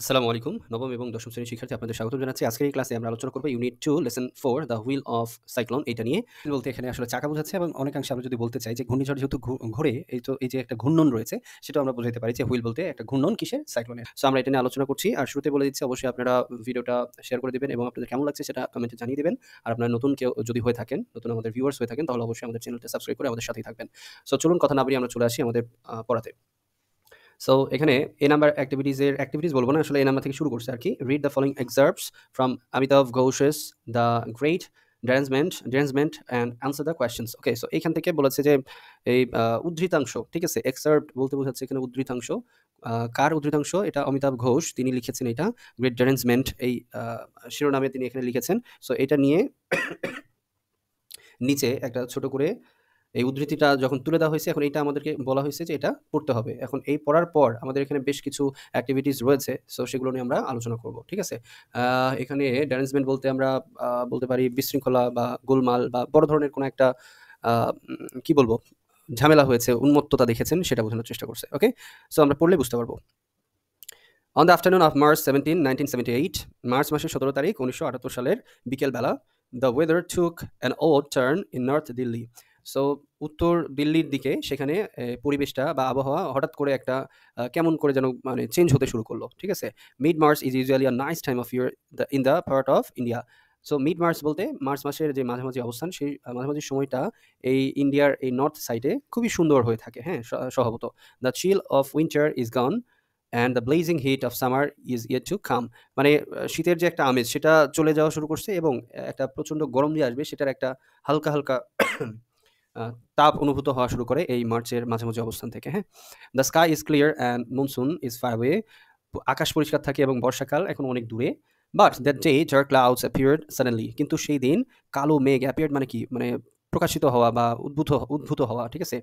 আসসালামু আলাইকুম। নবম এবং দশম শ্রেণীর শিক্ষার্থী আপনাদের স্বাগতম জানাচ্ছি। আজকের এই ক্লাসে আমরা আলোচনা করব unit 2 lesson 4 the wheel of cyclone এটা নিয়ে। হুইল বলতে এখানে আসলে চাকা বোঝাচ্ছে এবং অনেকাংশে আমরা যদি বলতে চাই যে ঘূর্ণিঝড় যেহেতু ঘোরে এই যে একটা ঘূর্ণন রয়েছে সেটাও আমরা বোঝাইতে পারি যে হুইল বলতে একটা ঘূর্ণন কিসের? সাইক্লোনের। সো আমরা এটা নিয়ে আলোচনা করছি। আর শুরুতে বলে দিচ্ছি অবশ্যই আপনারা ভিডিওটা শেয়ার করে দিবেন এবং আপনাদের কেমন লাগছে সেটা কমেন্টে জানিয়ে দিবেন। আর আপনারা নতুন কেউ যদি হয়ে থাকেন, নতুন আমাদের ভিউয়ার্স হয়ে থাকেন তাহলে অবশ্যই আমাদের চ্যানেলটা সাবস্ক্রাইব করে আমাদের সাথেই থাকবেন। সো চলুন কথা না বাড়িয়ে আমরা চলে আসি আমাদের পড়াতে। সো এখানে এ নাম্বার অ্যাক্টিভিটিস বলব না, আসলে এ নাম্বার থেকে শুরু করছে আর কি। Read the following excerpts from Amitav Ghosh's the great derangement and answer the questions. Okay, so এইখান থেকে বলেছে যে এই উদ্ধৃতাংশ, ঠিক আছে? এক্সার্পট বলতে বোঝাচ্ছে এখানে উদ্ধৃতাংশ। কার উদ্ধৃতাংশ? এটা অমিতাভ ঘোষ, তিনি লিখেছেন এটা। গ্রেট ড্যান্সমেন্ট এই শিরোনামে তিনি এখানে লিখেছেন। সো এটা নিয়ে নিচে একটা ছোট করে এই উদ্ধৃতিটা যখন তুলে দেওয়া হয়েছে, এখন এইটা আমাদেরকে বলা হয়েছে যে এটা পড়তে হবে। এখন এই পড়ার পর আমাদের এখানে বেশ কিছু অ্যাক্টিভিটিস রয়েছে। সো সেগুলো নিয়ে আমরা আলোচনা করব। ঠিক আছে? এখানে ড্যারেঞ্জমেন্ট বলতে আমরা বলতে পারি বিশৃঙ্খলা বা গোলমাল বা বড় ধরনের কোনো একটা আ কি বলবো? ঝামেলা হয়েছে, উন্মত্ততা দেখেছেন সেটা বোঝানোর চেষ্টা করছে। ওকে? সো আমরা পড়লে বুঝতে পারব। On the afternoon of March 17, 1978, March মাসের 17 তারিখ 1978 সালের বিকেলবেলা, the weather took an odd turn in North Delhi. So উত্তর দিল্লির দিকে সেখানে পরিবেশটা বা আবহাওয়া হঠাৎ করে একটা কেমন করে যেন মানে চেঞ্জ হতে শুরু করলো। ঠিক আছে? Mid March is usually a nice time of year in the part of India. So mid March বলতে মার্চ মাসের যে মাঝামাঝি অবস্থান, সেই মাঝামাঝি সময়টা এই ইন্ডিয়ার এই নর্থ সাইডে খুবই সুন্দর হয়ে থাকে। হ্যাঁ, স্বভাবত। The chill of winter is gone and the blazing heat of summer is yet to come. মানে শীতের যে একটা আমেজ সেটা চলে যাওয়া শুরু করছে এবং একটা প্রচণ্ড গরম যে আসবে সেটার একটা হালকা হালকা তাপ অনুভূত হওয়া শুরু করে এই মার্চের মাঝামাঝি অবস্থান থেকে। হ্যাঁ, the sky is clear and monsoon is far way. আকাশ পরিষ্কার থাকে এবং বর্ষাকাল এখন অনেক দূরে। But that day dark clouds appeared suddenly. কিন্তু সেই দিন কালো মেঘ অ্যাপিয়ার্ড মানে কি? মানে প্রকাশিত হওয়া বা উদ্ভূত হওয়া। ঠিক আছে?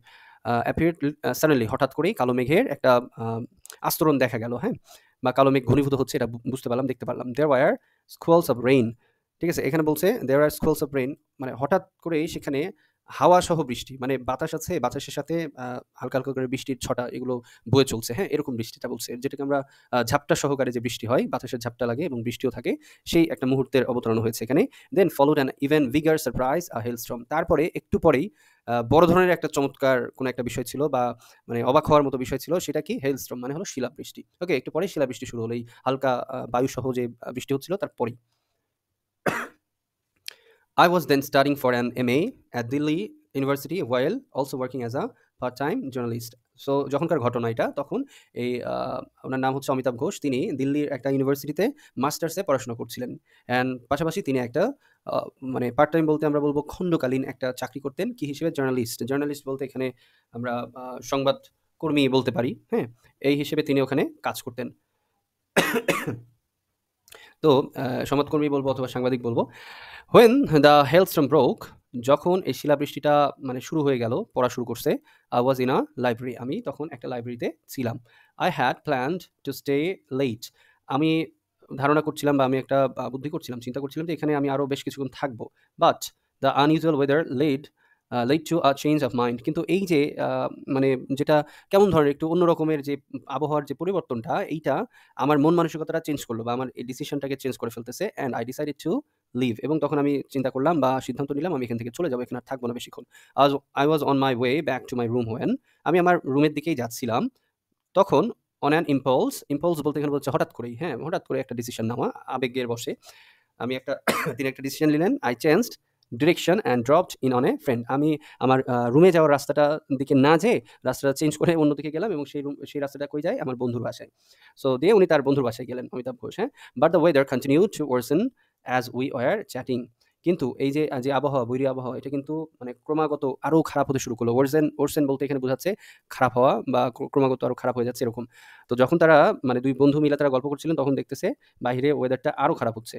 অ্যাপিয়ার্ড সাডেনলি, হঠাৎ করেই কালো মেঘের একটা আস্তরণ দেখা গেল। হ্যাঁ, বা কালো মেঘ ঘনীভূত হচ্ছে এটা বুঝতে পারলাম, দেখতে পারলাম। There were squalls of rain. ঠিক আছে? এখানে বলছে দেয়ার আর স্কোয়ালস অফ রেইন, মানে হঠাৎ করেই সেখানে হাওয়া সহ বৃষ্টি, মানে বাতাস আছে, বাতাসের সাথে হালকা হালকা করে বৃষ্টির ছটা এগুলো বয়ে চলছে। হ্যাঁ, এরকম বৃষ্টিটা বলছে, যেটাকে আমরা ঝাপটা সহকারে যে বৃষ্টি হয়, বাতাসের ঝাপটা লাগে এবং বৃষ্টিও থাকে, সেই একটা মুহূর্তের অবতারণা হয়েছে এখানে। Then followed an even bigger surprise a hailstorm. তারপরে একটু পরেই বড় ধরনের একটা চমৎকার কোনো একটা বিষয় ছিল বা মানে অবাক হওয়ার মতো বিষয় ছিল। সেটা কি? হেলস্টর্ম মানে হলো শিলাবৃষ্টি। ওকে, একটু পরেই শিলাবৃষ্টি শুরু হলো এই হালকা বায়ুসহ যে বৃষ্টি হচ্ছিল তারপরেই। I was then studying for an MA at Delhi University while also working as a part-time journalist. So যখনকার ঘটনা এটা, তখন এই উনার নাম হচ্ছে অমিতাভ ঘোষ। তিনি দিল্লির একটা ইউনিভার্সিটিতে মাস্টার্সে পড়াশোনা করছিলেন। অ্যান্ড পাশাপাশি তিনি একটা আ মানে পার্ট টাইম বলতে আমরা বলব খণ্ডকালীন একটা চাকরি করতেন। কি হিসেবে? জার্নালিস্ট। জার্নালিস্ট বলতে এখানে আমরা সংবাদকর্মী বলতে পারি। হ্যাঁ? এই হিসেবে তিনি ওখানে কাজ করতেন। তো সংবাদকর্মী বলব অথবা সাংবাদিক বলব। When the hailstorm broke, যখন এই শিলাবৃষ্টিটা মানে শুরু হয়ে গেল, পড়া শুরু করছে, I was in a library. আমি তখন একটা লাইব্রেরিতে ছিলাম। I had planned to stay late. আমি ধারণা করছিলাম বা আমি একটা বুদ্ধি করছিলাম, চিন্তা করছিলাম যে এখানে আমি আরো বেশ কিছুক্ষণ থাকবো। But the unusual weather led to a change of mind. কিন্তু এই যে মানে যেটা কেমন ধরনের একটু অন্য রকমের যে আবহাওয়ার যে পরিবর্তনটা, এইটা আমার মন মানসিকতাটা চেঞ্জ করলো বা আমার এই ডিসিশনটাকে চেঞ্জ করে ফেলতেছে। And I decided to leave. এবং তখন আমি চিন্তা করলাম বা সিদ্ধান্ত নিলাম আমি এখান থেকে চলে যাবো, এখানে আর থাকবো না বেশিক্ষণ। I was on my way back to my room when, আমি আমার রুমের দিকেই যাচ্ছিলাম। তখন on an impulse বলতে এখানে বলছে হঠাৎ করেই। হ্যাঁ, হঠাৎ করে একটা ডিসিশন নেওয়া, আবেগের বশে আমি একটা তিনি একটা ডিসিশন নিলেন। I changed direction and dropped in on a friend. আমি আমার রুমে যাওয়ার রাস্তাটা দিকে না যেয়ে রাস্তাটা চেঞ্জ করে অন্যদিকে গেলাম এবং সেই রাস্তাটা কই যায়? আমার বন্ধুর বাসায়। সো দিয়ে উনি তার বন্ধুর বাসায় গেলেন, অমিতাভ ঘোষ। হ্যাঁ? But the weather continued to worsen as we were chatting. কিন্তু এই যে যে আবহাওয়া, বৈরী আবহাওয়া, এটা কিন্তু মানে ক্রমাগত আরো খারাপ হতে শুরু করলো। worsen বলতে এখানে বোঝাচ্ছে খারাপ হওয়া বা ক্রমাগত আরো খারাপ হয়ে যাচ্ছে এরকম। তো যখন তারা মানে ২ বন্ধু মিলে তারা গল্প করছিলেন, তখন দেখতেছে বাহিরে ওয়েদারটা আরো খারাপ হচ্ছে।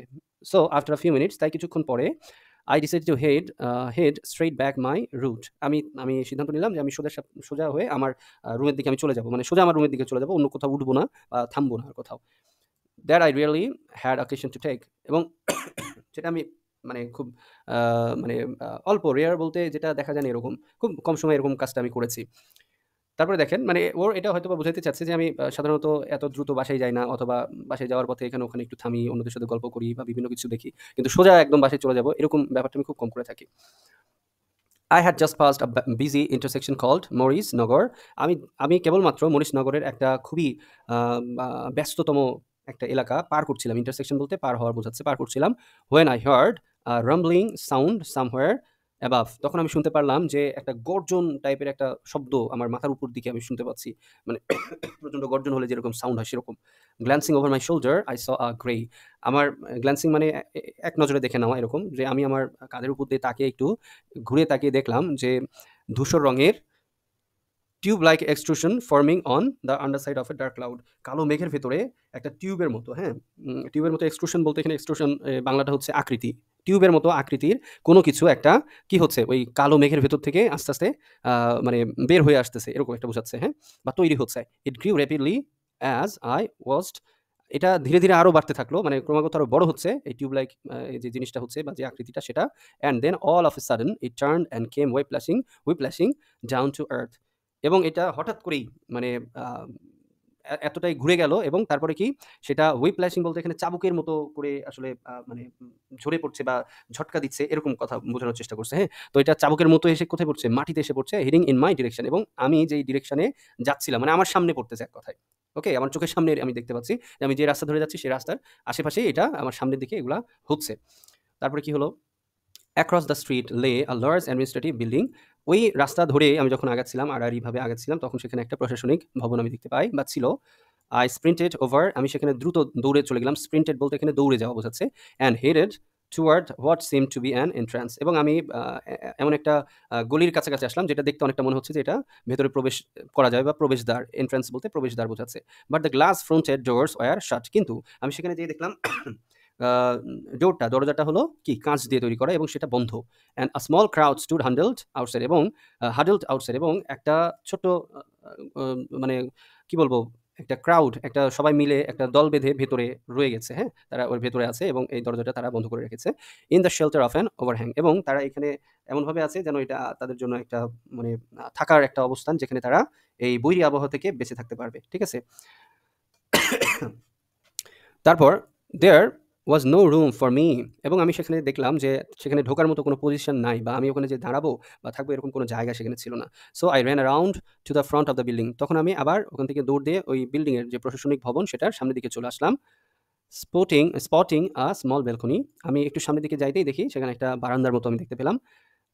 So after a few minutes, তাই কিছুক্ষণ পরে I decided to head straight back my route. আমি সিদ্ধান্ত নিলাম যে আমি সোজা হয়ে আমার রুমের দিকে আমি চলে যাবো। মানে সোজা আমার রুমের দিকে চলে যাবো। অন্য কোথাও উঠবো না বা থামবো না আর কোথাও। That I really had occasion to take. এবং যেটা আমি মানে খুব আ মানে অল্প রেয়ার বলতে যেটা দেখা যায় না এরকম। খুব কম সময়ে এরকম কাজটা আমি করেছি। তারপরে দেখেন মানে ওর এটা হয়তোবা বোঝাইতে চাচ্ছে যে আমি সাধারণত এত দ্রুত বাসায় যাই না, অথবা বাসায় যাওয়ার পথে এখানে ওখানে একটু থামি, অন্যদের সাথে গল্প করি বা বিভিন্ন কিছু দেখি। কিন্তু সোজা একদম বাসায় চলে যাবো, এরকম ব্যাপারটা আমি খুব কম করে থাকি। I had just passed a busy intersection called Maurice Nagar. আমি আমি কেবলমাত্র মরিস নগরের একটা খুবই ব্যস্ততম একটা এলাকা পার করছিলাম। ইন্টারসেকশন বলতে পার হওয়ার বোঝাচ্ছে, পার করছিলাম। When I heard a rumbling sound somewhere above, তখন আমি শুনতে পারলাম যে একটা গর্জন টাইপের একটা শব্দ আমার মাথার উপর দিকে আমি শুনতে পাচ্ছি। মানে প্রচণ্ড গর্জন হলে যেরকম সাউন্ড হয় সেরকম। Glancing over my shoulder, I saw a grey. আমার গ্ল্যান্সিং মানে এক নজরে দেখে নেওয়া এরকম, যে আমি আমার কাঁধের উপর দিয়ে তাকিয়ে একটু ঘুরে তাকিয়ে দেখলাম যে ধূসর রঙের tube like extrusion forming on the underside of a dark cloud. কালো মেঘের ভেতরে একটা টিউবের মতো, হ্যাঁ, টিউবের মতো এক্সট্রুশন বলতে এখানে এক্সট্রুশন বাংলাটা হচ্ছে আকৃতি। টিউবের মতো আকৃতির কোনো কিছু একটা কি হচ্ছে ওই কালো মেঘের ভেতর থেকে আস্তে আস্তে মানে বের হয়ে আসতেছে, এরকম একটা বোঝাচ্ছে, হ্যাঁ, বা তৈরি হচ্ছে। It grew rapidly as I watched. এটা ধীরে ধীরে আরও বাড়তে থাকলো, মানে ক্রমাগত আরও বড় হচ্ছে এই টিউব লাইক যে জিনিসটা হচ্ছে বা যে আকৃতিটা সেটা। And then all of a sudden it turn and came whiplashing down to earth. এবং এটা হঠাৎ করেই মানে এতটাই ঘুরে গেল, এবং তারপরে কি সেটা হুইপ্ল্যাশিং বলতে এখানে চাবুকের মতো করে আসলে মানে ঝরে পড়ছে বা ঝটকা দিচ্ছে, এরকম কথা বোঝানোর চেষ্টা করছে, হ্যাঁ। তো এটা চাবুকের মতো এসে কোথায় পড়ছে, মাটিতে এসে পড়ছে, হিডিং ইন মাই ডিরেকশন, এবং আমি যেই ডিরেকশনে যাচ্ছিলাম মানে আমার সামনে পড়তেছে এক কথায়। ওকে, আমার চোখের সামনে আমি দেখতে পাচ্ছি যে আমি যে রাস্তা ধরে যাচ্ছি সেই রাস্তার আশেপাশেই এটা আমার সামনের দিকে এগুলা হচ্ছে। তারপরে কি হলো, অ্যাক্রস দ্য স্ট্রিট লে আ লার্জ অ্যাডমিনিস্ট্রেটিভ বিল্ডিং। ওই রাস্তা ধরে আমি যখন আগাচ্ছিলাম, আড়াআড়িভাবে আগাচ্ছিলাম, তখন সেখানে একটা প্রশাসনিক ভবন আমি দেখতে পাই বা ছিল। আই স্প্রিন্টেড ওভার, আমি সেখানে দ্রুত দৌড়ে চলে গেলাম। স্প্রিন্টেড বলতে এখানে দৌড়ে যাওয়া বোঝাচ্ছে। And headed toward what seem to be an entrance, এবং আমি এমন একটা গলির কাছাকাছি আসলাম যেটা দেখতে অনেকটা মনে হচ্ছে যে এটা ভেতরে প্রবেশ করা যায় বা প্রবেশদ্বার। এন্ট্রান্স বলতে প্রবেশদ্বার বোঝাচ্ছে। But the glass fronted doors were shut, কিন্তু আমি সেখানে যেয়ে দেখলাম দরজাটা হলো কি কাঁচ দিয়ে তৈরি করা এবং সেটা বন্ধ। And a small crowd stood huddled outside, এবং একটা ছোট্ট মানে কি বলবো, একটা ক্রাউড, একটা সবাই মিলে একটা দল বেঁধে ভেতরে রয়ে গেছে, হ্যাঁ, তারা ওর ভেতরে আছে এবং এই দরজাটা তারা বন্ধ করে রেখেছে। In the shelter of an overhang, এবং তারা এখানে এমনভাবে আছে যেন এটা তাদের জন্য একটা মানে থাকার একটা অবস্থান, যেখানে তারা এই বৈরী আবহাওয়া থেকে বেঁচে থাকতে পারবে, ঠিক আছে। তারপর there was no room for me, এবং আমি সেখানে দেখলাম যে সেখানে ঢোকার মতো কোনো পজিশন নাই, বা আমি ওখানে যে দাঁড়াবো বা থাকবো এরকম কোনো জায়গা সেখানে ছিল না। So I ran around to the front of the building, তখন আমি আবার ওখান থেকে দৌড় দিয়ে ওই বিল্ডিংয়ের যে প্রশাসনিক ভবন সেটার সামনের দিকে চলে আসলাম। স্পটিং আ স্মল ব্যালকনি, আমি একটু সামনের দিকে যাইতেই দেখি সেখানে একটা বারান্দার মতো আমি দেখতে পেলাম।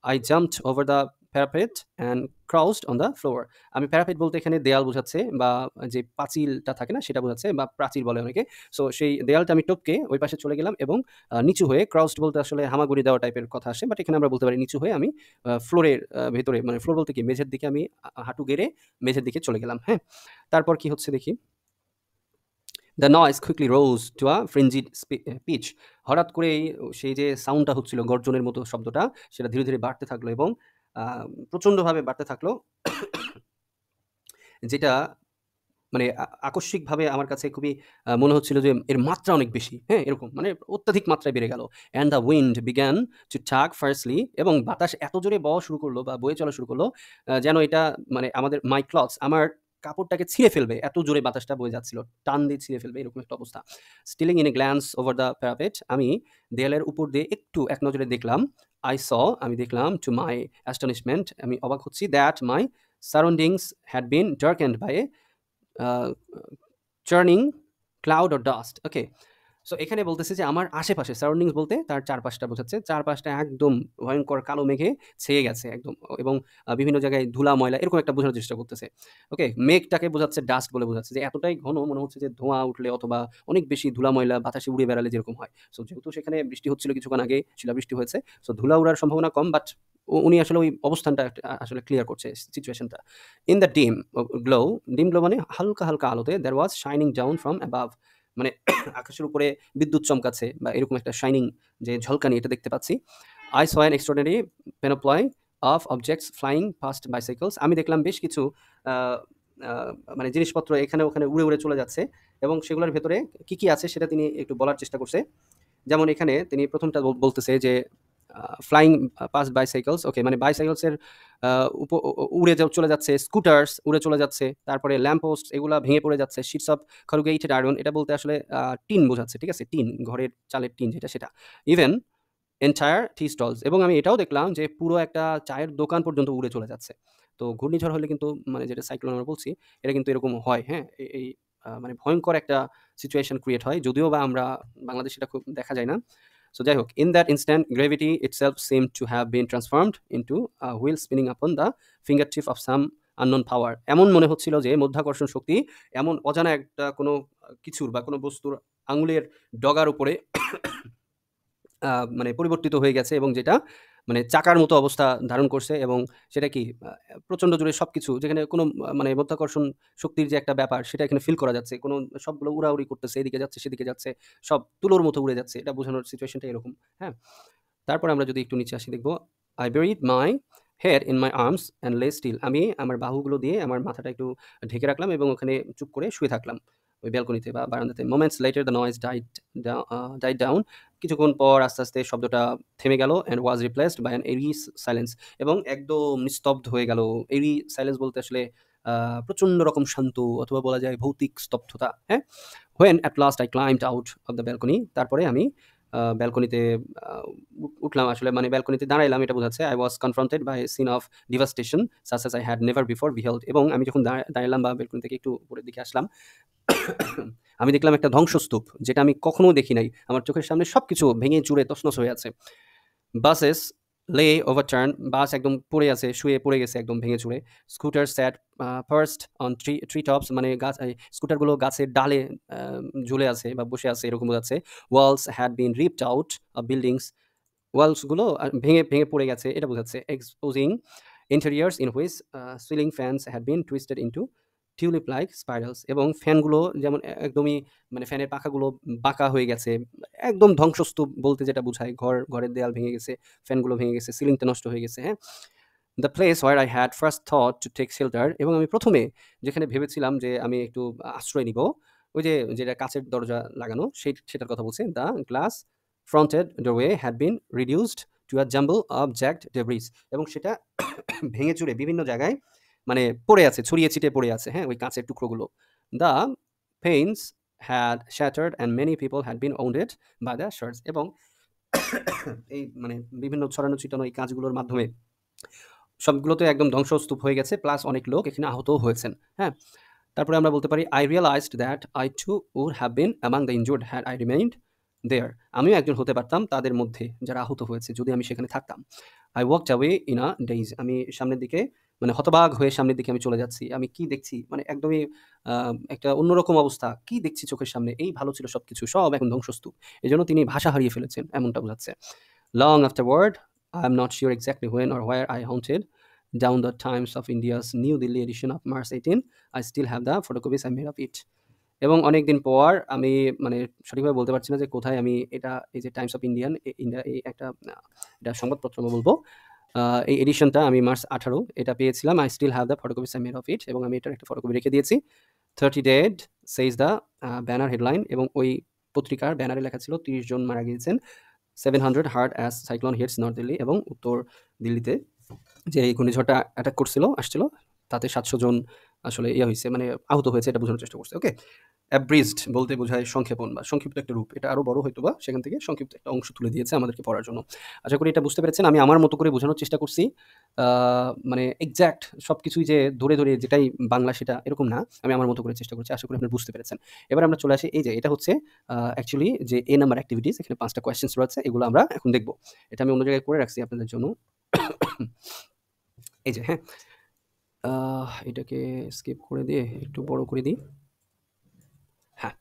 I jumped over the parapet and crouched on the floor. আমি প্যারাপেট বলতে এখানে দেয়াল বোঝাচ্ছে, বা যে পাঁচিলটা থাকে না সেটা বোঝাচ্ছে, বা প্রাচীর বলে অনেকে। সো সেই দেয়ালটা আমি টপকে ওই পাশে চলে গেলাম, এবং নিচু হয়ে, ক্রাউচড বলতে আসলে হামাগুড়ি দেওয়া টাইপের কথা আসে, বাট এখানে আমরা বলতে পারি নিচু হয়ে আমি ফ্লোরের ভেতরে, মানে ফ্লোর বলতে কি মেঝের দিকে আমি হাঁটু গেড়ে মেঝের দিকে চলে গেলাম, হ্যাঁ। তারপর কি হচ্ছে দেখি, the noise quickly rose to a frenzied pitch, হঠাৎ করেই সেই যে সাউন্ডটা হচ্ছিল গর্জনের মতো শব্দটা, সেটা ধীরে ধীরে বাড়তে থাকলো এবং প্রচণ্ডভাবে বাড়তে থাকলো, যেটা মানে আকস্মিকভাবে আমার কাছে খুবই মনে হচ্ছিল যে এর মাত্রা অনেক বেশি, হ্যাঁ, এরকম মানে অত্যাধিক মাত্রায় বেড়ে গেল। And the wind began to tug firstly, এবং বাতাস এত জোরে বওয়া শুরু করলো বা বয়ে চলা শুরু করলো যেন এটা মানে আমাদের মাই ক্লথস, আমার কাপড়টাকে ছিঁড়ে ফেলবে, এত জোরে বাতাসটা বয়ে যাচ্ছিল, টান দিয়ে ছিঁড়ে ফেলবে এরকম একটা অবস্থা। Stealing in a glance over the parapet, আমি দেয়ালের উপর দিয়ে একটু এক নজরে দেখলাম। আমি দেখলাম টু মাই অ্যাস্টনিশমেন্ট, আমি অবাক হচ্ছি, that my surroundings had been darkened by a churning cloud or dust. Okay, so এখানে বলতেছে যে আমার আশেপাশে, সারাউন্ডিংস বলতে তার চারপাশটা বোঝাচ্ছে, চারপাশটা একদম ভয়ঙ্কর কালো মেঘে ছেয়ে গেছে একদম, এবং বিভিন্ন জায়গায় ধুলা ময়লা এরকম একটা বোঝানোর চেষ্টা করতেছে। ওকে, মেঘটাকে বোঝাচ্ছে ডাস্ট বলে বোঝাচ্ছে, যে এতটাই ঘন মনে হচ্ছে যে ধোঁয়া উঠলে অথবা অনেক বেশি ধুলা ময়লা বাতাসে উড়ে বেড়ালে যেরকম হয়। সো যেহেতু সেখানে বৃষ্টি হচ্ছিল কিছুক্ষণ আগে, শিলাবৃষ্টি হয়েছে, সো ধুলা উড়ার সম্ভাবনা কম, বাট উনি আসলে ওই অবস্থানটা আসলে ক্লিয়ার করছে সিচুয়েশনটা। ইন দ্য ডিম গ্লো মানে হালকা হালকা আলোতে, there was shining down from above, মানে আকাশের উপরে বিদ্যুৎ চমকাচ্ছে বা এরকম একটা শাইনিং যে ঝলকানি, এটা দেখতে পাচ্ছি। I saw an extraordinary panoply of objects flying past bicycles, আমি দেখলাম বেশ কিছু মানে জিনিসপত্র এখানে ওখানে উড়ে উড়ে চলে যাচ্ছে, এবং সেগুলোর ভেতরে কি কি আছে সেটা তিনি একটু বলার চেষ্টা করছে। যেমন এখানে তিনি প্রথমটা বলতেছে যে ফ্লাইং পাস্ট বাইসাইকেলস, ওকে, মানে বাইসাইকেলসের উড়ে চলে যাচ্ছে, স্কুটার্স উড়ে চলে যাচ্ছে, তারপরে ল্যাম্প পোস্ট এগুলা ভেঙে পড়ে যাচ্ছে, শিটস অফ corrugated iron, এটা বলতে আসলে টিন বোঝাচ্ছে, ঠিক আছে, টিন, ঘরের চালের টিন যেটা সেটা। ইভেন এন্টায়ার টি স্টলস, এবং আমি এটাও দেখলাম যে পুরো একটা চায়ের দোকান পর্যন্ত উড়ে চলে যাচ্ছে। তো ঘূর্ণিঝড় হলে কিন্তু মানে যেটা সাইক্লোন আমরা বলছি, এটা কিন্তু এরকম হয়, হ্যাঁ? এই মানে ভয়ঙ্কর একটা সিচুয়েশন ক্রিয়েট হয়, যদিও বা আমরা বাংলাদেশে এটা খুব দেখা যায় না। সো যাই হোক, in that instant gravity itself seem to have been transformed into wheel spinning upon the finger tip of some unknown power. এমন মনে হচ্ছিল যে মধ্যাকর্ষণ শক্তি এমন অজানা একটা কোনো কিছুর বা কোনো বস্তুর আঙুলের ডগার উপরে মানে পরিবর্তিত হয়ে গেছে, এবং যেটা মানে চাকার মতো অবস্থা ধারণ করছে, এবং সেটা কি প্রচণ্ড জোরে সবকিছু, যেখানে কোনো মানে মাধ্যাকর্ষণ শক্তির যে একটা ব্যাপার সেটা এখানে ফিল করা যাচ্ছে। কোনো সবগুলো উড়াউড়ি করতেছে, এদিকে যাচ্ছে, সেদিকে যাচ্ছে, সব তুলোর মতো উড়ে যাচ্ছে। এটা বোঝানোর সিচুয়েশনটা এরকম, হ্যাঁ? তারপরে আমরা যদি একটু নিচে আসি দেখব, I buried my head in my arms and lay still. আমি আমার বাহুগুলো দিয়ে আমার মাথাটা একটু ঢেকে রাখলাম এবং ওখানে চুপ করে শুয়ে থাকলাম ওই ব্যালকনিতে বা বারান্দাতে। Moments later the noise died down. কিছুক্ষণ পর আস্তে, আস্তে শব্দটা থেমে গেল and was replaced by an eerie silence, এবং একদম নিস্তব্ধ হয়ে গেল। eerie silence বলতে আসলে প্রচণ্ড রকম শান্ত, অথবা বলা যায় ভৌতিক স্তব্ধতা, হ্যাঁ? When at last I climbed out of the balcony, তারপরে আমি ব্যালকনিতে উঠলাম, আসলে মানে ব্যালকনিতে দাঁড়াইলাম এটা বোঝাচ্ছে। I was confronted by a scene of devastation such as I had never before beheld. এবং আমি যখন দাঁড়ালাম বা ব্যালকনি থেকে একটু উপরের দিকে আসলাম, আমি দেখলাম একটা ধ্বংসস্তূপ, যেটা আমি কখনো দেখি নাই। আমার চোখের সামনে সবকিছু ভেঙে চুরে তছনছ হয়ে আছে। বাসেস লে ওভারটার্ন, বাস একদম পড়ে আছে, শুয়ে পড়ে গেছে একদম ভেঙে চুরে। Scooter sat perched on tree tops, মানে গাছ, স্কুটারগুলো গাছের ডালে ঝুলে আছে বা বসে আছে এরকম বোঝাচ্ছে। Walls had been ripped out of buildings, ওয়ালসগুলো ভেঙে ভেঙে পড়ে গেছে এটা বোঝাচ্ছে। Exposing interiors in which ceiling fans had been twisted into tulip like spirals, এবং ফ্যানগুলো যেমন একদমই মানে ফ্যানের পাখাগুলো বাঁকা হয়ে গেছে। একদম ধ্বংসস্তূপ বলতে যেটা বোঝায়, ঘরের দেয়াল ভেঙে গেছে, ফ্যানগুলো ভেঙে গেছে, সিলিংটা নষ্ট হয়ে গেছে, হ্যাঁ? The place where I had first thought to take shelter, এবং আমি প্রথমে যেখানে ভেবেছিলাম যে আমি একটু আশ্রয় নিব, ওই যে যেটা কাঁচের দরজা লাগানো সেটার কথা বলছে। The glass fronted doorway had been reduced to a jumble of jagged debris, এবং সেটা ভেঙে চুরে বিভিন্ন জায়গায় মানে পড়ে আছে, ছড়িয়ে ছিটিয়ে পড়ে আছে, হ্যাঁ, ওই কাঁচের টুকরোগুলো। The panes had shattered and many people had been wounded by the shards, এবং এই মানে বিভিন্ন ছড়ানো ছিটানো এই কাঁচগুলোর মাধ্যমে সবগুলোতে একদম ধ্বংসস্তূপ হয়ে গেছে, প্লাস অনেক লোক এখানে আহতও হয়েছেন, হ্যাঁ? তারপরে আমরা বলতে পারি, I realised that I too would have been among the injured had I remained there, আমিও একজন হতে পারতাম তাদের মধ্যে যারা আহত হয়েছে, যদি আমি সেখানে থাকতাম। I walked away in a days, আমি সামনের দিকে মানে হতবাক হয়ে সামনের দিকে আমি চলে যাচ্ছি। আমি কি দেখছি, মানে একদমই একটা অন্যরকম অবস্থা। কি দেখছি চোখের সামনে, এই ভালো ছিল সবকিছু, সব এখন ধ্বংসস্তূপ। এজন্য তিনি ভাষা হারিয়ে ফেলেছেন এমনটা বোঝাচ্ছে। Long afterward, I am not sure exactly when or where I haunted down the Times of India's New Delhi edition of March 18, I still have the photocopies I made of it. এবং অনেকদিন পর আমি মানে সঠিকভাবে বলতে পারছি না যে কোথায় আমি এটা, এই যে টাইমস অফ ইন্ডিয়ান ইন্ডিয়া, এই একটা এটা সংবাদপত্র আমি বলবো, এই এডিশনটা আমি মার্চ 18 এটা পেয়েছিলাম। I still have the photocopies I made of it, এবং আমি এটার একটা ফটোকপি রেখে দিয়েছি। 30 dead says the banner headline, এবং ওই পত্রিকার ব্যানারে লেখা ছিল 30 জন মারা গিয়েছেন, 700 hurt as cyclone hits north Delhi, এবং উত্তর দিল্লিতে যে এই ঘূর্ণিঝড়টা অ্যাটাক আসছিল, তাতে 700 জন আসলে হইছে, মানে আহত হয়েছে, এটা বোঝানোর চেষ্টা করছে। ওকে? অ্যাব্রিজড বলতে বোঝায় সংক্ষেপণ বা সংক্ষিপ্ত একটা রূপ। এটা আরো বড় হয়তোবা, সেখান থেকে সংক্ষিপ্ত একটা অংশ তুলে দিয়েছে আমাদেরকে পড়ার জন্য। আশা করি এটা বুঝতে পেরেছেন। আমি আমার মতো করে বোঝানোর চেষ্টা করছি। মানে এক্সাক্ট সবকিছুই যে ধরে, ধরে যেটাই বাংলা সেটা এরকম না। আমি আমার মতো করে চেষ্টা করছি। আশা করি আপনারা বুঝতে পেরেছেন। এবার আমরা চলে আসি, এই যে এটা হচ্ছে অ্যাকচুয়ালি যে A নাম্বার অ্যাক্টিভিটিস, এখানে 5 টা কোয়েশ্চেনস রয়েছে। এগুলো আমরা এখন দেখব। এটা আমি অন্য জায়গায় করে রাখছি আপনাদের জন্য। এই যে, হ্যাঁ? এটাকে স্কিপ করে দিয়ে একটু বড় করে দিই। হ্যাঁ,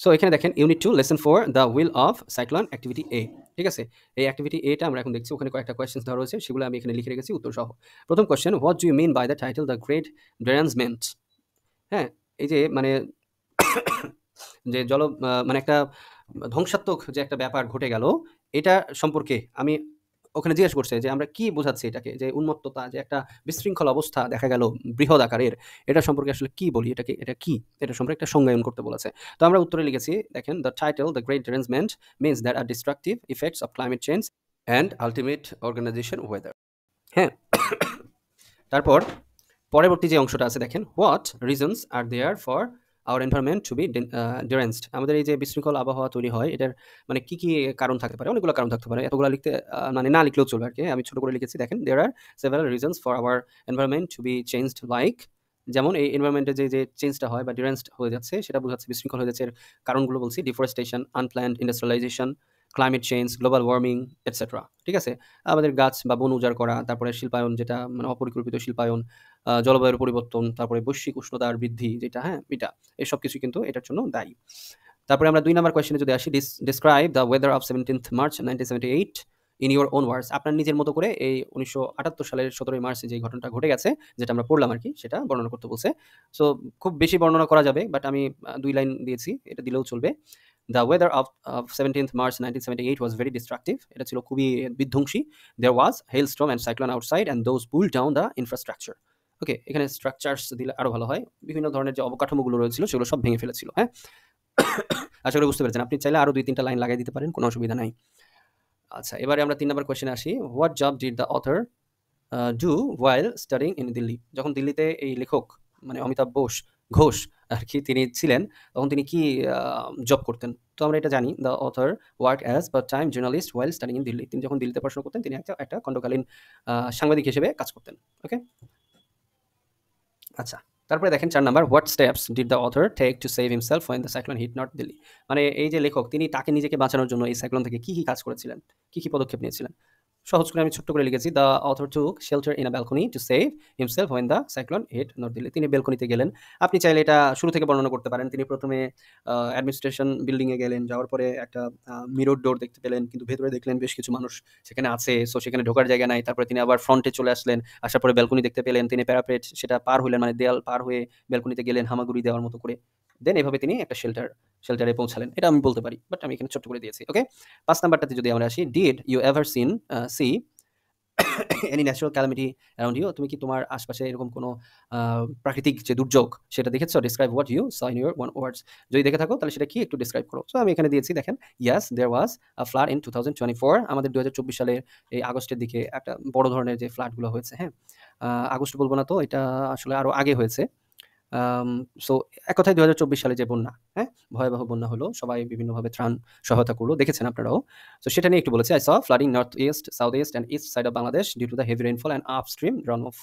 সো এখানে দেখেন unit 2 lesson 4 the wheel of cyclone activity A, ঠিক আছে? এই অ্যাক্টিভিটি A টা আমরা এখন দেখছি। ওখানে কয়েকটা কোয়েশ্চেন্স দেওয়া রয়েছে, সেগুলো আমি এখানে লিখে রেখেছি উত্তর সহ। প্রথম question, what do you mean by the title the great derangement? হ্যাঁ, এই যে মানে যে মানে একটা ধ্বংসাত্মক যে একটা ব্যাপার ঘটে গেল, এটা সম্পর্কে আমি ওখানে জিজ্ঞেস করছে যে আমরা কি বোঝাচ্ছি এটাকে, যে উন্মত্ততা, যে একটা বিশৃঙ্খল অবস্থা দেখা গেল বৃহৎ আকারের, এটা সম্পর্কে আসলে কি বলি, এটাকে, এটা কি, এটা সম্পর্কে একটা সংজ্ঞায়ন করতে বলেছে। তো আমরা উত্তরে লিখেছি, দেখেন, the title the great derangement means that are destructive effects of climate change and ultimate organisation weather. হ্যাঁ, তারপর পরবর্তী যে অংশটা আছে দেখেন, what reasons are there for our environment to be deranged. আমাদের এই যে বিশৃঙ্খল আবহাওয়া তৈরি হয়, এটার মানে কি কি কারণ থাকতে পারে? অনেকগুলো কারণ থাকতে পারে, এতগুলো লিখতে মানে না লিখলেও চলবে আর কি। আমি ছোট করে লিখেছি দেখেন, there are several reasons for our environment to be changed, like যেমন এই এনভায়রনমেন্টে যে চেঞ্জটা হয় বা ডিরেঞ্জড হয়ে যাচ্ছে, সেটা বোঝাচ্ছে বিশৃঙ্খল হয়ে যাচ্ছে। এর কারণগুলো বলছি, deforestation, unplanned industrialisation, climate change, global warming, etcetera. ঠিক আছে, আমাদের গাছ বা বন উজাড় করা, তারপরে শিল্পায়ন, যেটা মানে অপরিকল্পিত শিল্পায়ন, জলবায়ুর পরিবর্তন, তারপরে বৈশ্বিক উষ্ণতার বৃদ্ধি, যেটা হ্যাঁ এটা, এসব কিছু কিন্তু এটার জন্য দায়ী। তারপরে আমরা 2 নাম্বার কোয়েশ্চেনে যদি আসি, describe the weather of 17th March 1978 in your own ওয়ার্ডস। আপনার নিজের মতো করে এই 1978 সালের 17ই মার্চে যে ঘটনাটা ঘটে গেছে, যেটা আমরা পড়লাম আর কি, সেটা বর্ণনা করতে বলছে। সো খুব বেশি বর্ণনা করা যাবে, বাট আমি 2 লাইন দিয়েছি, এটা দিলেও চলবে। The weather of 17th March 1978 was very destructive. এটা ছিল খুবই বিধ্বংসী। There was hailstorm and cyclone outside and those pulled down the infrastructure. Okay, এখানে স্ট্রাকচারস দিলে আরো ভালো হয়। বিভিন্ন ধরনের যে অবকাঠামোগুলো রয়েছিল সেগুলো সব ভেঙে ফেলেছিল। হ্যাঁ, আশা করি বুঝতে পেরেছেন। আপনি চাইলে আরো 2-3টা লাইন লাগাই দিতে পারেন, কোনো অসুবিধা নাই। আচ্ছা, এবারে আমরা 3 নাম্বার কোয়েশ্চেনে আসি। What job did the author do while studying in Delhi. যখন দিল্লিতে এই লেখক মানে অমিতাভ ঘোষ আর কি তিনি ছিলেন, তখন তিনি কি জব করতেন? তো আমরা এটা জানি, the author work as part time journalist while studying in Delhi. তিনি যখন দিল্লিতে পড়াশোনা করতেন, তিনি একটা খণ্ডকালীন সাংবাদিক হিসেবে কাজ করতেন। ওকে, আচ্ছা, তারপরে দেখেন 4 number, what steps did the author take to save himself when the cyclone hit north Delhi. মানে এই যে লেখক, তিনি তাকে নিজেকে বাঁচানোর জন্য এই সাইক্লোন থেকে কি কাজ করেছিলেন, কি পদক্ষেপ নিয়েছিলেন? সহজ করে আমি ছোট্ট করে লিখেছি, the author took shelter in a balcony to save himself when the cyclone hit north Delhi. তিনি ব্যালকনিতে গেলেন। আপনি চাইলে এটা শুরু থেকে বর্ণনা করতে পারেন। তিনি প্রথমে অ্যাডমিনিস্ট্রেশন বিল্ডিংয়ে গেলেন, যাওয়ার পরে একটা মিরর ডোর দেখতে পেলেন, কিন্তু ভেতরে দেখলেন বেশ কিছু মানুষ সেখানে আছে, সো সেখানে ঢোকার জায়গা নাই। তারপরে তিনি আবার ফ্রন্টে চলে আসলেন, আসার পরে ব্যালকনি দেখতে পেলেন, তিনি প্যারাপেট সেটা পার হইলেন, মানে দেয়াল পার হয়ে ব্যালকনিতে গেলেন হামাগুড়ি দেওয়ার মতো করে। দেন এভাবে তিনি একটা শেল্টারে পৌঁছালেন। এটা আমি বলতে পারি, বাট আমি এখানে ছোট্ট করে দিয়েছি। ওকে, 5 নাম্বারটাতে যদি আমরা আসি, did you ever see any natural calamity around you. তুমি কি তোমার আশপাশে এরকম কোনো প্রাকৃতিক যে দুর্যোগ সেটা দেখেছো? Describe what you saw in your own words. যদি দেখে থাকো তাহলে সেটা কি একটু ডিসক্রাইব করো। সো আমি এখানে দিয়েছি দেখেন, yes there was a flood in 2024। আমাদের 2024 সালের এই আগস্টের দিকে একটা বড় ধরনের যে ফ্লাডগুলো হয়েছে, হ্যাঁ, আগস্ট বলবো না তো, এটা আসলে আরো আগে হয়েছে। সো এক কথায় 2024 সালে যে বন্যা, হ্যাঁ, ভয়াবহ বন্যা হলো, সবাই বিভিন্নভাবে ত্রাণ সহায়তা করলো, দেখেছেন আপনারাও। তো সেটা নিয়ে একটু বলেছি, I saw flooding northeast, southeast and east side of Bangladesh due to the heavy rainfall and upstream runoff.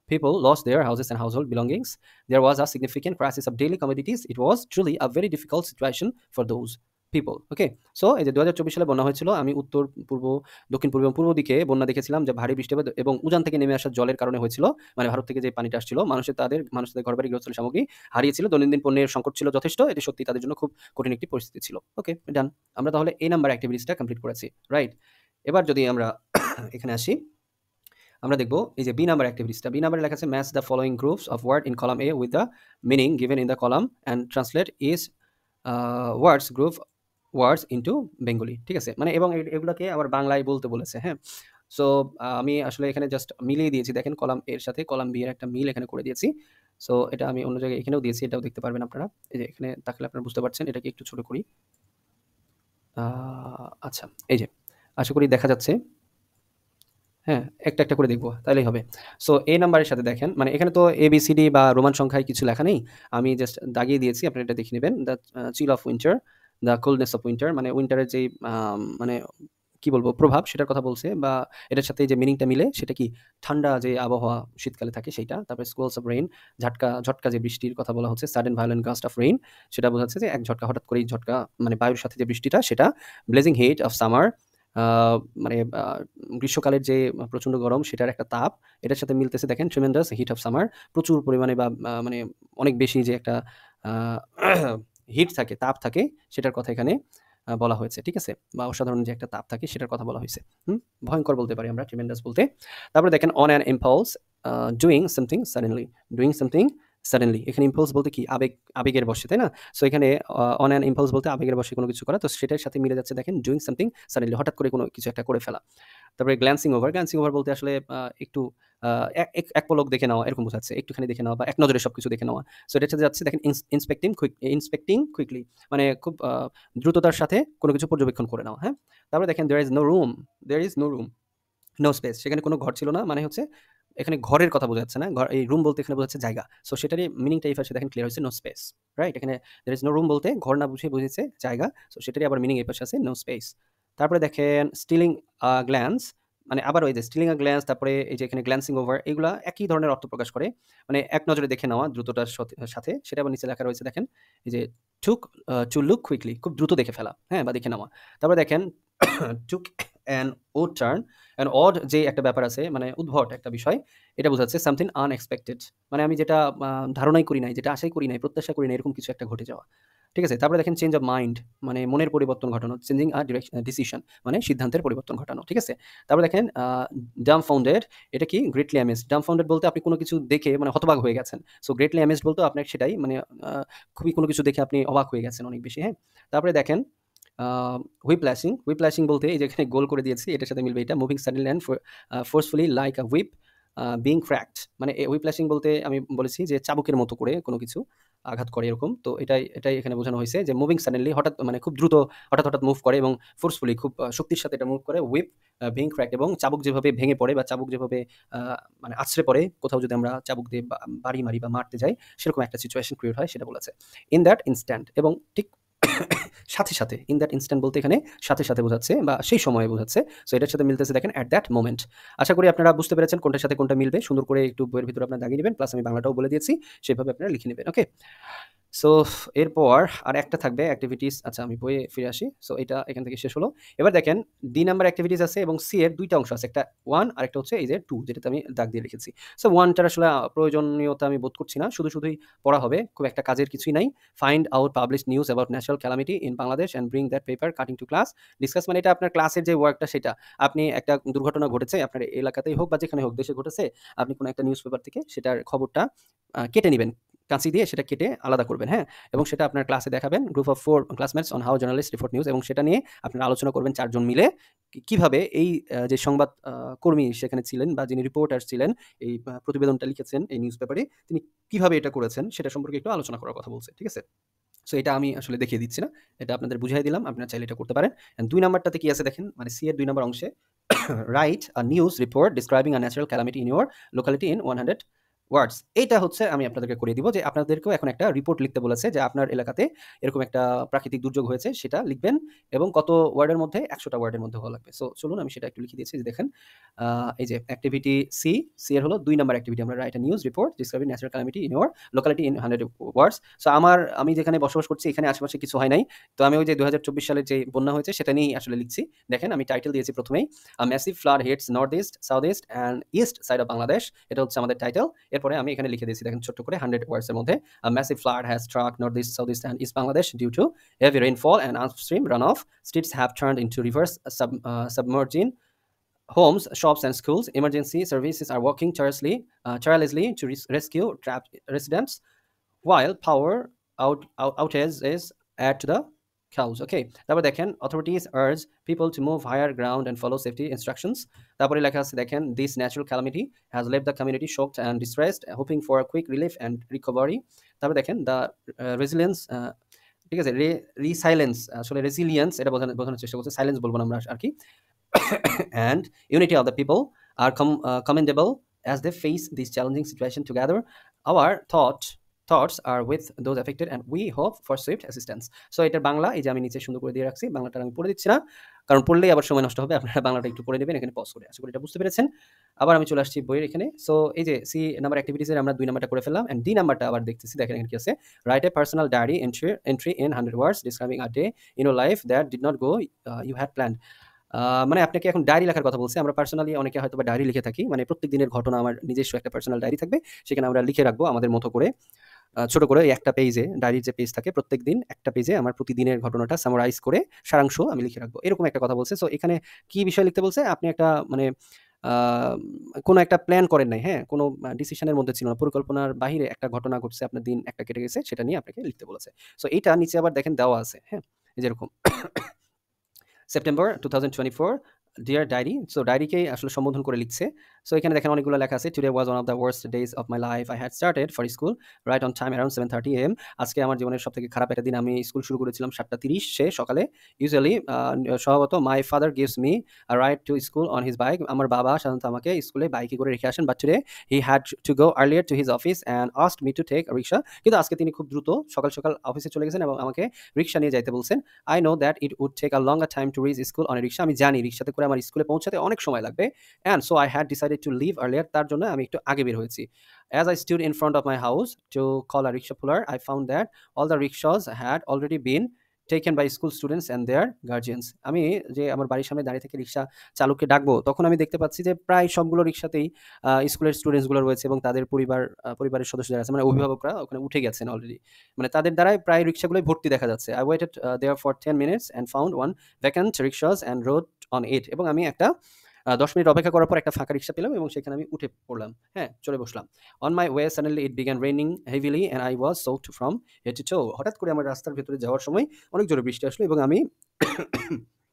People lost their houses and household belongings. There was a significant crisis of daily commodities. It was truly a very difficult situation for those people. Okay, so এই যে 2024 সালে বন্যা হয়েছিল, আমি উত্তর পূর্ব, দক্ষিণ পূর্ব এবং পূর্ব দিকে বন্যা দেখেছিলাম, যে ভারী বৃষ্টি এবং উজান থেকে নেমে আসা জলের কারণে হয়েছিল। মানে ভারত থেকে যে পানিটা আসছিল, মানুষদের ঘরবাড়ি গৃহস্থলী সামগ্রী হারিয়েছিল, দৈনন্দিন পণ্যের সংকট ছিল যথেষ্ট। এটি সত্যি তাদের জন্য খুব কঠিন একটি পরিস্থিতি ছিল। ওকে, ডান। আমরা তাহলে এই নাম্বার অ্যাক্টিভিটিসটা কমপ্লিট করেছি, রাইট? এবার যদি আমরা এখানে আসি, আমরা দেখব এই যে বি নাম্বার অ্যাক্টিভিটিসটা। বি নাম্বারে লেখা আছে, match the following groups of word in column A with the meaning given in the column and translate is words group words into Bengali. ঠিক আছে, মানে এবং এগুলোকে আবার বাংলায় বলতে বলেছে। হ্যাঁ, সো আমি আসলে এখানে জাস্ট মিলিয়ে দিয়েছি, দেখেন কলাম এর সাথে কলাম বি এর একটা মিল এখানে করে দিয়েছি। সো এটা আমি অন্য জায়গায় এখানেও দিয়েছি, এটাও দেখতে পারবেন আপনারা। এই যে এখানে তাহলে আপনারা বুঝতে পারছেন। এটাকে একটু ছোট করি। আচ্ছা, এই যে আশা করি দেখা যাচ্ছে। হ্যাঁ, একটা করে দেখব, তাইলেই হবে। সো এ নাম্বারের সাথে দেখেন, মানে এখানে তো ABCD বা রোমান সংখ্যায় কিছু লেখা নেই। আমি জাস্ট দাগিয়ে দিয়েছি, আপনারা এটা দেখে নেবেন। The chill of winter, the coldness of winter, মানে উইন্টারের যেই মানে কি বলবো প্রভাব, সেটার কথা বলছে, বা এটার সাথে যে মিনিংটা মিলে সেটা কি, ঠান্ডা যে আবহাওয়া শীতকালে থাকে সেইটা। তারপরে স্কোয়ালস অফ রেইন, ঝটকা যে বৃষ্টির কথা বলা হচ্ছে, sudden violent gust of rain, সেটা বোঝাচ্ছে যে এক ঝটকা, হঠাৎ করেই ঝটকা, মানে বায়ুর সাথে যে বৃষ্টিটা সেটা। ব্লেজিং হিট অফ সামার, মানে গ্রীষ্মকালের যে প্রচণ্ড গরম সেটার একটা তাপ, এটার সাথে মিলতেছে দেখেন, ট্রিমেন্ডাস হিট অফ সামার, প্রচুর পরিমাণে বা মানে অনেক বেশি যে একটা হিট থাকে, তাপ থাকে, সেটার কথা এখানে বলা হয়েছে। ঠিক আছে, বা অসাধারণ যে একটা তাপ থাকে সেটার কথা বলা হয়েছে। ভয়ঙ্কর বলতে পারি আমরা ট্রিমেন্ডাস বলতে। তারপরে দেখেন, on an impulse, doing something suddenly, doing something suddenly. এখানে ইম্পালস বলতে কি? আবেগের বশে, তাই না? সো এখানে অন অ্যান ইম্পালস বলতে আবেগের বশে কোনো কিছু করা। তো সেটার সাথে মিলে যাচ্ছে দেখেন ডুইং সামথিং সাডেনলি, হঠাৎ করে কোনো কিছু একটা করে ফেলা। তারপরে গ্ল্যান্সিং ওভার। গ্ল্যান্সিং ওভার বলতে আসলে একটু আ এক পলক দেখে নেওয়া এরকম বোঝাচ্ছে। একটুখানি দেখে নেওয়া বা এক নজরে সবকিছু দেখে নেওয়া। সো এটার সাথে যাচ্ছে দেখেন ইন্সপেক্টিং কুইকলি, মানে খুব দ্রুততার সাথে কোনো কিছু পর্যবেক্ষণ করে নেওয়া, হ্যাঁ? তারপরে দেখেন there is no room, no space, সেখানে কোনো ঘর ছিল না। মানে হচ্ছে এখানে ঘরের কথা বোঝা যাচ্ছে না। এই রুম বলতে এখানে বোঝাচ্ছে জায়গা। সো সেটারই মিনিংটা এই পাশে দেখেন ক্লিয়ার হয়েছে, নো স্পেস। রাইট? এখানে there is no room বলতে ঘর না বুঝিয়ে বুঝিয়েছে জায়গা। সো সেটারই আবার মিনিং এই পাশে আছে, নো স্পেস। তারপরে দেখেন স্টিলিং গ্ল্যান্স, মানে আবার ওই যে স্টিলিং গ্ল্যান্স, তারপরে এই যে এখানে গ্ল্যান্সিং ওভার, এগুলা একই ধরনের অর্থ প্রকাশ করে। মানে এক নজরে দেখে নেওয়া দ্রুততার সাথে। সেটা আবার নিচে লেখা রয়েছে দেখেন, এই যে টু লুক কুইকলি, খুব দ্রুত দেখে ফেলা, হ্যাঁ? বা দেখে নেওয়া। তারপরে দেখেন took an odd turn. An odd যে একটা ব্যাপার আছে, মানে উদ্ভট একটা বিষয়, এটা বোঝাচ্ছে সামথিং আনএক্সপেক্টেড। মানে আমি যেটা ধারণাই করি নাই, যেটা আশাই করি নাই, প্রত্যাশা করি নাই, এরকম কিছু একটা ঘটে যাওয়া। ঠিক আছে? তারপরে দেখেন চেঞ্জ অফ মাইন্ড, মানে মনের পরিবর্তন ঘটানো। চেঞ্জিং ডিসিশন, মানে সিদ্ধান্তের পরিবর্তন ঘটানো। ঠিক আছে? তারপরে দেখেন ডাম্বফাউন্ডেড, এটা কি? Greatly amazed. ডাম্বফাউন্ডেড বলতে আপনি কোনো কিছু দেখে মানে হতবাক হয়ে গেছেন। সো গ্রেটলি অ্যামেজড বলতেও আপনার সেটাই, মানে খুবই কোনো কিছু দেখে আপনি অবাক হয়ে গেছেন অনেক বেশি, হ্যাঁ? তারপরে দেখেন আ হুইপ ল্যাশিং বলতে এই যে এখানে গোল করে দিয়েছি, এটার সাথে মিলবে এটা। Moving suddenly and forcefully like a whip being cracked. মানে হুইপ ল্যাশিং বলতে আমি বলেছি যে চাবুকের মতো করে কোনো কিছু আঘাত করে এরকম। তো এটাই এখানে বোঝানো হয়েছে যে মুভিং সাডেনলি, হঠাৎ মানে খুব দ্রুত হঠাৎ মুভ করে, এবং ফোর্সফুলি খুব শক্তির সাথে এটা মুভ করে। হুইপ বিং ক্র্যাকড, এবং চাবুক যেভাবে ভেঙে পড়ে বা চাবুক যেভাবে আ মানে আছড়ে পড়ে কোথাও, যদি আমরা চাবুক দিয়ে বাড়ি মারি বা মারতে যাই, সেরকম একটা সিচুয়েশন ক্রিয়েট হয়, সেটা বলেছে। ইন দ্যাট ইনস্ট্যান্ট, এবং ঠিক সাথে, ইন দ্যাট ইনস্ট্যান্ট বলতে এখানে সাথে বোঝাচ্ছে বা সেই সময়ে বোঝাচ্ছে। সো এটার সাথে মিলতেছে দেখেন এট দ্যাট মোমেন্ট। আশা করি আপনারা বুঝতে পেরেছেন কোনটার সাথে কোনটা মিলবে। সুন্দর করে একটু বইয়ের ভিতরে আপনারা দাগিয়ে নিবেন। প্লাস আমি বাংলাটাও বলে দিয়েছি। সেভাবে আপনারা লিখে নিবেন। ওকে? সো এরপর আরেকটা থাকবে এক্টিভিটিস। আচ্ছা, আমি বইয়ে ফিরে আসি। সো এটা এখান থেকে শেষ হলো। এবার দেখেন ডি নাম্বার এক্টিভিটিস আছে, এবং সি এর ২ টা অংশ আছে। একটা 1, আরেকটা হচ্ছে এই যে 2, যেটাতে আমি দাগ দিয়ে লিখেছি। সো 1 টার আসলে প্রয়োজনীয়তা আমি বোধ করছি না। শুধুই পড়া হবে। খুব একটা কাজের কিছুই নাই। Find out published news about natural calamity in Bangladesh and bring that paper cutting to class. Discuss, মানে এটা আপনার ক্লাসের যে ওয়ার্কটা সেটা। আপনি একটা দুর্ঘটনা ঘটেছে আপনার এলাকাতেই হোক বা যেখানে হোক, দেশে ঘটেছে। আপনি কোনো একটা নিউজ পেপার থেকে সেটার খবরটা কেটে নিবেন। কাঁচি দিয়ে সেটা কেটে আলাদা করবেন, হ্যাঁ? এবং সেটা আপনার ক্লাসে দেখাবেন। Group of 4 classmates on how journalist report news, এবং সেটা নিয়ে আপনারা আলোচনা করবেন ৪ জন মিলে। কিভাবে এই যে সংবাদ কর্মী সেখানে ছিলেন বা যিনি রিপোর্টার ছিলেন, এই প্রতিবেদনটা লিখেছেন এই নিউজ পেপারে, তিনি কিভাবে এটা করেছেন সেটা সম্পর্কে একটু আলোচনা করার কথা বলছে। ঠিক আছে? সো এটা আমি আসলে দেখিয়ে দিচ্ছি না। এটা আপনাদের বুঝাই দিলাম। আপনারা চাইলে এটা করতে পারেন। অ্যান্ড ২ নাম্বারটাতে কি আছে দেখেন, মানে সি এর ২ নাম্বার অংশে write a news report describing a natural calamity in your locality in 100 ওয়ার্ডস। এইটা হচ্ছে আমি আপনাদেরকে করিয়ে দিব যে আপনাদেরকেও এখন একটা রিপোর্ট লিখতে বলেছে যে আপনার এলাকাতে এরকম একটা প্রাকৃতিক দুর্যোগ হয়েছে, সেটা লিখবেন, এবং কত ওয়ার্ডের মধ্যে? ১০০ টা ওয়ার্ডের মধ্যে হওয়া লাগবে। সো চলুন আমি সেটা একটু লিখে দিয়েছি, যে দেখেন এই যে অ্যাক্টিভিটি সি এর হলো ২ নাম্বার অ্যাক্টিভিটি, আমরা write a news report describing natural calamity in your locality in 100 words. So আমি যেখানে বসবাস করছি এখানে আশেপাশে কিছু হয় নাই। তো আমি ওই যে ২০২৪ সালের যে বন্যা হয়েছে সেটা নিয়েই আসলে লিখছি। দেখেন আমি টাইটেল দিয়েছি প্রথমেই, a massive flood hits north east, south east and east side of Bangladesh. এটা হচ্ছে আমাদের টাইটেল। এরপরে আমি এখানে লিখে দিয়েছি দেখেন ছোট্ট করে 100 ওয়ার্ডস এর মধ্যে, a massive flood has struck north east, south east and east Bangladesh due to heavy rainfall and upstream runoff. Streets have turned into rivers, submerging homes, shops, and schools. Emergency services are working tirelessly to rescue trapped residents, while power outages add to the chaos. Okay, তারপর দেখেন authorities urge people to move higher ground and follow safety instructions. তারপরে লেখা আছে দেখেন this natural calamity has left the community shocked and distressed, hoping for a quick relief and recovery. তারপর দেখেন the resilience, ঠিক আছে, রিসাইলেন্স, আসলে রেসিলিয়েন্স এটা বোঝানোর চেষ্টা করছে, সাইলেন্স বলবো না আমরা আর কি। And unity of the people are commendable as they face this challenging situation together. Our thoughts are with those affected and we hope for swift assistance. So এটার বাংলা এই যে আমি নিচে সুন্দর করে দিয়ে রাখছি, বাংলাটা আমি পড়ে দিচ্ছি না, কারণ পড়লেই আবার সময় নষ্ট হবে। আপনারা বাংলাটা একটু পড়ে নেবেন এখানে পজ করে। আশা করি এটা বুঝতে পেরেছেন। আবার আমি চলে আসছি বইয়ের এখানে। সো এই যে সি নাম্বার অ্যাক্টিভিটিসের আমরা ২ নাম্বারটা করে ফেললাম, এন্ড ডি নাম্বারটা আবার দেখতেছি। দেখেন এখানে কি আছে, write a personal diary entry in 100 words describing a day in your life that did not go you had planned. মানে আপনাকে এখন ডায়েরি লেখার কথা বলছে। আমরা পার্সোনালি অনেকে হয়তোবা ডায়েরি লিখে থাকি। মানে প্রত্যেক দিনের ঘটনা, আমার নিজস্ব একটা পার্সোনাল ডায়েরি থাকবে। সেখানে আমরা লিখে রাখবো আমাদের মতো করে। ছোট করে একটা পেজে, ডায়েরির যে পেজ থাকে প্রত্যেকদিন একটা পেজে আমার প্রতিদিনের ঘটনাটা সামারাইজ করে সারাংশ আমি লিখে রাখবো। এরকম একটা কথা বলছে। সো এখানে কি বিষয় লিখতে বলছে? আপনি একটা মানে কোনো একটা প্ল্যান করেন নাই, হ্যাঁ? কোনো ডিসিশনের মধ্যে ছিল না। পরিকল্পনার বাহিরে একটা ঘটনা ঘটছে, আপনার দিন একটা কেটে গেছে, সেটা নিয়ে আপনাকে লিখতে বলেছে। সো এইটা নিচে আবার দেখেন দেওয়া আছে, হ্যাঁ? এই যে এরকম সেপ্টেম্বর 2024 ডিয়ার ডায়েরি। সো ডায়েরিকেই আসলে সম্বোধন করে লিখছে। সো এখানে দেখেন অনেকগুলো লেখা আছে। Today was one of the worst days of my life. I had started for school right on time around 7:30 AM। আজকে আমার জীবনের সবথেকে খারাপ একটা দিন। আমি স্কুল শুরু করেছিলাম 7:30 সকালে। ইউজুয়ালি স্বভাবত my father gives me a ride to school on his bike. আমার বাবা সাধারণত আমাকে স্কুলে বাইকে করে রেখে আসেন। But today he had to go earlier to his office and asked me to take a rickshaw. কিন্তু আজকে তিনি খুব দ্রুত সকাল অফিসে চলে গেছেন এবং আমাকে রিকশা নিয়ে যাইতে বলছেন। I know that it would take a longer time to reach school on a rickshaw. আমি জানি রিকশাতে করে আমার স্কুলে পৌঁছাতে অনেক সময় লাগবে। And so I had decided to leave earlier. তার জন্য আমি একটু আগে বের হয়েছি। As I stood in front of my house to call a rickshaw puller, I found that all the rickshaws had already been taken by school students and their guardians. আমি যে আমার বাড়ির সামনে দাঁড়িয়ে থেকে রিকশা চালককে ডাকবো, তখন আমি দেখতে পাচ্ছি যে প্রায় সবগুলো রিকশাতেই স্কুলের স্টুডেন্টসগুলো রয়েছে এবং তাদের পরিবারের সদস্য যারা আছে, মানে অভিভাবকরা ওখানে উঠে গেছেন অলরেডি। মানে তাদের দ্বারাই প্রায় রিক্সাগুলোই ভর্তি দেখা যাচ্ছে। I waited there for 10 minutes and found one vacant rickshaws and rode on it. এবং আমি একটা 10 মিনিট অপেক্ষা করার পর একটা ফাঁকা রিক্সা পেলাম এবং সেখানে আমি উঠে পড়লাম। হ্যাঁ, চলে বসলাম। On my way suddenly it began raining heavily and I was soaked from head to toe. হঠাৎ করে আমার রাস্তার ভেতরে যাওয়ার সময় অনেক জোরে বৃষ্টি আসলো এবং আমি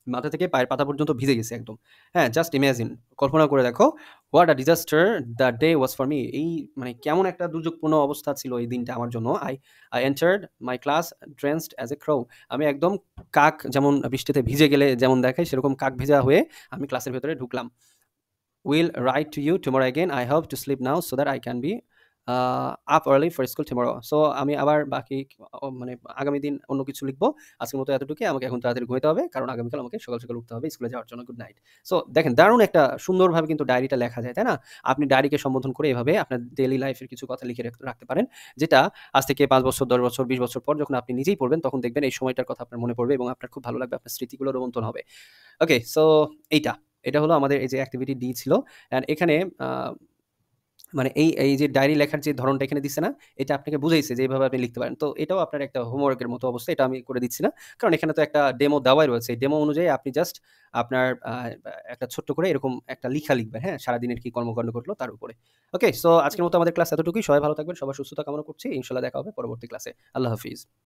মাথা থেকে পায়ের পাতা পর্যন্ত ভিজে গেছি একদম। হ্যাঁ, জাস্ট ইমাজিন, কল্পনা করে দেখো, what a disaster the day was for me. এই মানে কেমন একটা দুর্যোগপূর্ণ অবস্থা ছিল এই দিনটা আমার জন্য। I entered my class drenched as a crow. আমি একদম কাক যেমন বৃষ্টিতে ভিজে গেলে যেমন দেখায় সেরকম কাক ভেজা হয়ে আমি ক্লাসের ভেতরে ঢুকলাম। Will write to you tomorrow again. I hope to sleep now so that I can be up early for school tomorrow. So আমি আবার বাকি মানে আগামী দিন অন্য কিছু লিখবো। আজকের মতো এতটুকুই। আমাকে এখন তাড়াতাড়ি ঘুমাইতে হবে। কারণ আগামীকাল আমাকে সকাল উঠতে হবে স্কুলে যাওয়ার জন্য। Good night. সো দেখেন দারুণ একটা সুন্দরভাবে কিন্তু ডায়েরিটা লেখা যায়, তাই না? আপনি ডায়েরিকে সম্বোধন করে এভাবে আপনার ডেইলি লাইফের কিছু কথা লিখে রাখতে পারেন। যেটা আজ থেকে ৫ বছর, ১০ বছর, ২০ বছর পর যখন আপনি নিজেই পড়বেন তখন দেখবেন এই সময়টার কথা আপনার মনে পড়বে এবং আপনার খুব ভালো লাগবে। আপনার স্মৃতিগুলো রোমন্থন হবে। ওকে, সো এটা হলো আমাদের এই যে অ্যাক্টিভিটি ডি ছিল। অ্যান্ড এখানে আ মানে এই যে ডায়েরি লেখার যে ধরনটা এখানে দিচ্ছে না, এটা আপনাকে বুঝাইছে যে এভাবে আপনি লিখতে পারেন। তো এটাও আপনার একটা হোমওয়ার্কের মতো অবস্থা। এটা আমি করে দিচ্ছি না। কারণ এখানে তো একটা ডেমো দেওয়াই রয়েছে। এই ডেমো অনুযায়ী আপনি জাস্ট আপনার একটা ছোট্ট করে এরকম একটা লিখা লিখবেন, হ্যাঁ? সারাদিনের কি কর্মকাণ্ড ঘটলো তার উপরে। ওকে, সো আজকের মতো আমাদের ক্লাস এতটুকুই। সবাই ভালো থাকবেন। সবার সুস্থতা কামনা করছি। ইনশাআল্লাহ দেখা হবে পরবর্তী ক্লাসে। আল্লাহ হাফিজ।